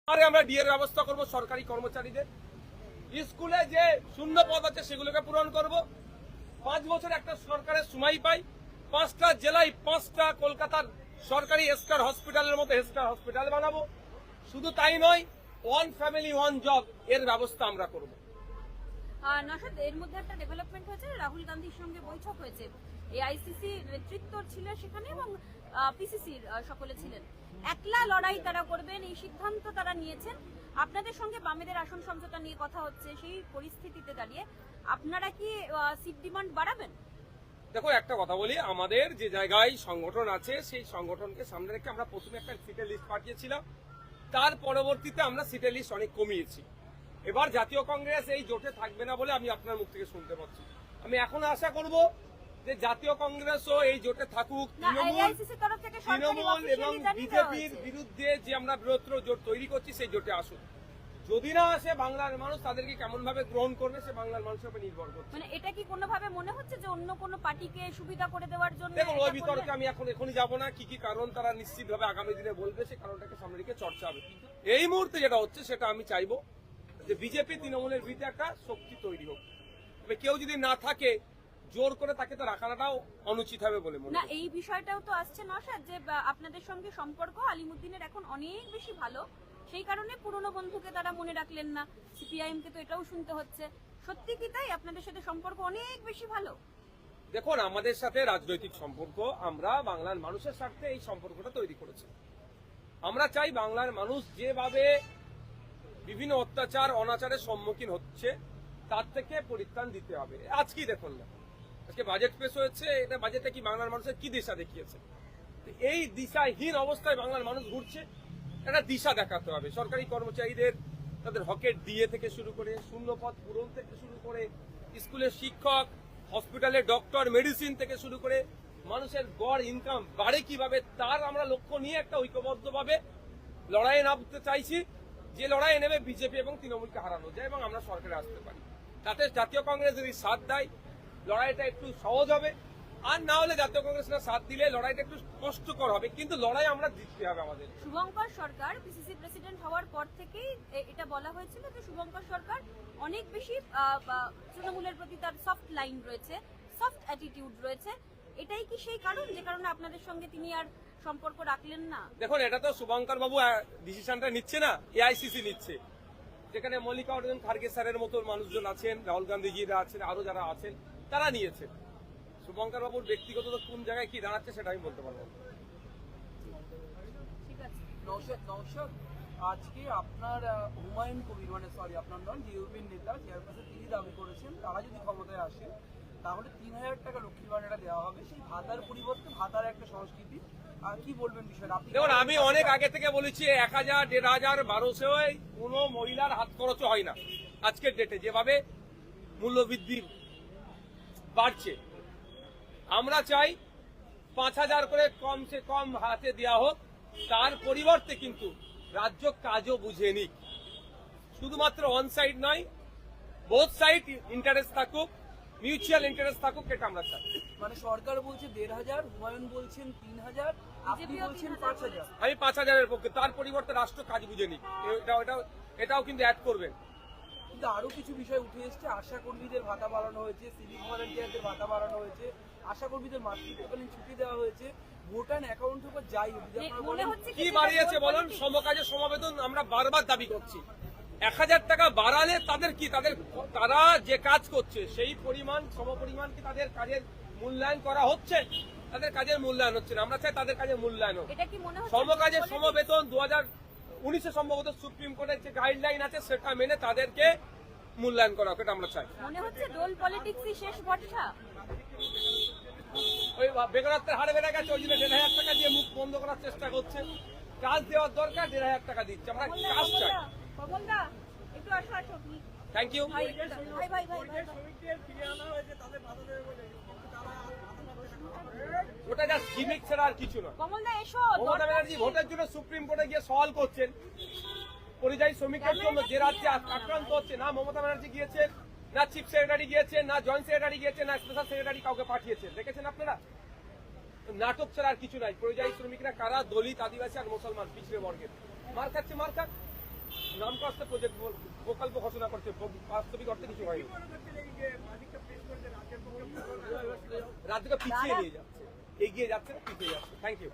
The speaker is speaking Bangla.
আমরা ডিএর ব্যবস্থা করব সরকারি কর্মচারীদের। স্কুলে যে শূন্য পদ আছে সেগুলোকে পূরণ করব। 5 বছর একটা সরকারের সময় পাই, 5টা জেলায় 5টা কলকাতার সরকারি স্টার হসপিটালের মতো স্টার হসপিটাল বানাবো। শুধু তাই নয়, ওয়ান ফ্যামিলি ওয়ান জব এর ব্যবস্থা আমরা করব। নশাদ, এর মধ্যে একটা ডেভেলপমেন্ট হয়েছে, রাহুল গান্ধীর সঙ্গে বৈঠক হয়েছে, এআইসিসি নেতৃত্ব ছিল সেখানে এবং পিসিসির সকলে ছিলেন। একলা লড়াই তারা করবেন এই সিদ্ধান্ত তারা নিয়েছেন। আপনাদের সঙ্গে বামেদের আসন সমঝোতা নিয়ে কথা হচ্ছে, সেই পরিস্থিতিতে দাঁড়িয়ে আপনারা কি সিট ডিমান্ড বাড়াবেন? দেখো, একটা কথা বলি, আমাদের যে জায়গায় সংগঠন আছে সেই সংগঠনকে সামনে রেখে আমরা প্রথমে একটা সিটের লিস্ট পাঠিয়েছিলাম, তার পরবর্তীতে আমরা সিটের লিস্ট অনেক কমিয়েছি। এবার জাতীয় কংগ্রেস এই জোটে থাকবে না বলে আমি আপনার মুখ থেকে শুনতে পাচ্ছি। আমি এখন আশা করব যে জাতীয় কংগ্রেসও এই জোটে থাকুক। তৃণমূল এবং বিজেপির বিরুদ্ধে যে আমরা বৃহত্তর জোট তৈরি করছি সেই জোটে আসুক। যদি না আসে, বাংলার মানুষ তাদেরকে কেমন ভাবে গ্রহণ করবে সে বাংলার মানুষের উপর নির্ভর করছে। মানে এটা কি কোনোভাবে মনে হচ্ছে যে অন্য কোনো পার্টিকে সুবিধা করে দেওয়ার জন্য? দেখুন, ওই বিতর্কে আমি এখনই যাব না। কি কি কারণ তারা নিশ্চিতভাবে আগামী দিনে বলবে, সেই কারণটাকে সামনে রেখে চর্চা হবে। এই মুহূর্তে যেটা হচ্ছে সেটা আমি চাইবো যে বিজেপি তৃণমূলের বিরুদ্ধে একটা শক্তি তৈরি হোক। তবে কেউ যদি না থাকে, জোর করে তাকে তো রাখাটাও অনুচিত হবে বলে মনে হয়। এই বিষয়টাও তো আসছে নশাদ, যে আপনাদের সঙ্গে সম্পর্ক আলিমুদ্দিনের এখন অনেক বেশি ভালো, সেই কারণে পুরনো বন্ধুকে তারা মনে রাখলেন না। সিপিআইএম কে তো এটাও শুনতে হচ্ছে। সত্যি কি তাই? আপনাদের সাথে সম্পর্ক অনেক বেশি ভালো? দেখুন, আমাদের সাথে রাজনৈতিক সম্পর্ক, আমরা বাংলার মানুষের স্বার্থে এই সম্পর্কটা তৈরি করেছি। আমরা চাই বাংলার মানুষ যেভাবে বিভিন্ন অত্যাচার অনাচারের সম্মুখীন হচ্ছে তার থেকে পরিত্রাণ দিতে হবে। আজকেই দেখুন না, আজকে বাজেট পেশ হয়েছে, এটা বাজেটে কি বাংলার মানুষের কি দিশা দেখিয়েছে? এই দিশাহীন অবস্থায় বাংলার মানুষ ঘুরছে, একটা দিশা দেখাতে হবে। সরকারি কর্মচারীদের তাদের হকের ডিএ থেকে শুরু করে, শূন্য পদ পূরণ থেকে শুরু করে, স্কুলের শিক্ষক, হসপিটালে ডক্টর, মেডিসিন থেকে শুরু করে মানুষের গড় ইনকাম বাড়ে কিভাবে, তার আমরা লক্ষ্য নিয়ে একটা ঐক্যবদ্ধভাবে লড়াইয়ে নামতে চাইছি। যে লড়াইয়ে নেমে বিজেপি এবং তৃণমূলকে হারানো যায় এবং আমরা সরকারে আসতে পারি। তাতে জাতীয় কংগ্রেস যদি সাথ দেয়, লড়াইটা একটু সহজ হবে। আর না হলে জাতীয় কংগ্রেস না সাথ দিলে লড়াইটা একটু কষ্টকর হবে, কিন্তু লড়াই আমরা জিততে হবে আমাদের। শুভঙ্কর সরকার পিসিসি প্রেসিডেন্ট হওয়ার পর থেকেই এটা বলা হয়েছিল যে শুভঙ্কর সরকার অনেক বেশি তৃণমূলের প্রতি তার সফট লাইন রয়েছে, সফট অ্যাটিটিউড রয়েছে। এটাই কি সেই কারণ যে কারণে আপনাদের সঙ্গে তিনি আর সম্পর্ক রাখলেন না? দেখুন, এটা তো শুভঙ্কর বাবু ডিসিশনটা নিচ্ছে না, এআইসিসি নিচ্ছে, যেখানে মল্লিকার্জুন খার্গে স্যারের মতো মানুষজন আছেন, রাহুল গান্ধীজিরা আছেন, আরো যারা আছেন তারা নিয়েছেন। শুভঙ্কর বাবুর ব্যক্তিগত কোন জায়গায় কি দাঁড়াচ্ছে সেটা আমি বলতে পারবো। নওশাদ, আজকে আপনার হুমায়ুন কবির, আপনার নন, ইউপির নেতা চেয়ারপারসন, তিনি দাবি করেছেন তারা যদি ক্ষমতায় আসে তাহলে 3000 টাকা লক্ষ্মীর ভাণ্ডারটা দেওয়া হবে, সেই ভাতার পরিবর্তে ভাতার একটা সংস্কৃতি। কি বলবেন বিষয়টা? দেখুন, আমি অনেক আগে থেকে বলেছি 1000, 1500, 1200 কোনো মহিলার হাত খরচ হয় না। আজকের ডেটে যেভাবে মূল্যবৃদ্ধি বাড়ছে, আমরা চাই 5000 করে কমসে কম হাতে দেওয়া হোক। তার পরিবর্তে কিন্তু রাজ্য কাজও বুঝে নিক, শুধুমাত্র অন সাইড নয়, বোথ সাইড ইন্টারেস্ট থাকুক, মিউচুয়াল ইন্টারেস্ট থাকুক, এটা আমরা চাই। মানে সরকার বলছে 1500, হুমায়ুন বলছেন 3000, আপনি বলছেন 5000। আমি 5000-এর পক্ষে, তার পরিবর্তে রাষ্ট্র কাজ বুঝে নিক, এটাও কিন্তু অ্যাড করবেন। কিন্তু আরো কিছু বিষয় উঠে এসছে, আশা কর্মীদের ভাতা বাড়ানো হয়েছে, সিভিক ভলান্টিয়ারদের ভাতা বাড়ানো হয়েছে, আশা কর্মীদের মাতৃত্বকালীন ছুটি দেওয়া হয়েছে, ভোটার অ্যাকাউন্টের উপর যাই কি বাড়িয়েছে বলুন? সমকাজের সমবেতন আমরা বারবার দাবি করছি। 1000 টাকা বাড়ালে তাদের কি, তারা যে কাজ করছে সেই পরিমাণ সমপরিমাণ কি তাদের কাজের মূল্যায়ন করা হচ্ছে? তাদের কাজের মূল্যায়ন হচ্ছে না। আমরা চাই তাদের কাজের মূল্যায়ন হোক। সমকাজের সমবেতন 2019-এ সম্ভবত সুপ্রিম কোর্টের যে গাইডলাইন আছে সেটা মেনে তাদেরকে মূল্যায়ন করা হোক, এটা আমরা চাই। মনে হচ্ছে ডোল পলিটিক্সই শেষ ভরসা। ওই বেকারত্বের হার বেড়ে গেছে, ওই জন্য 1500 টাকা দিয়ে মুখ বন্ধ করার চেষ্টা করছে। কাজ দেওয়ার দরকার, 1500 টাকা দিচ্ছে, আমরা কাজ চাই। Thank you. ওটা জাস্ট গিমিক ছাড়া আর কিছু নয়। মমতা ব্যানার্জি ভোটের জন্য সুপ্রিম কোর্টে গিয়ে সওয়াল করছেন পরিযায়ী শ্রমিকের জন্য যে রাজ্যে আক্রান্ত হচ্ছে। না মমতা ব্যানার্জি গিয়েছেন, না চিফ সেক্রেটারি গিয়েছেন, না জয়েন্ট সেক্রেটারি গিয়েছেন, না স্পেশাল সেক্রেটারি কাউকে পাঠিয়েছেন। দেখেছেন আপনারা? নাটক ছাড়া আর কিছু নাই। পরিযায়ী শ্রমিকরা কারা? দলিত, আদিবাসী আর মুসলমান, পিছড়ে বর্গের। মার খাচ্ছে, মার খাক। নাম কষ্ট প্রজেক্ট প্রকল্প ঘোষণা করছে, বাস্তবিক অর্থে কিছু হয়নি। রাজ্যকে পিছিয়ে নিয়ে যাচ্ছে, এগিয়ে যাচ্ছে না, পিছিয়ে যাচ্ছে। Thank you.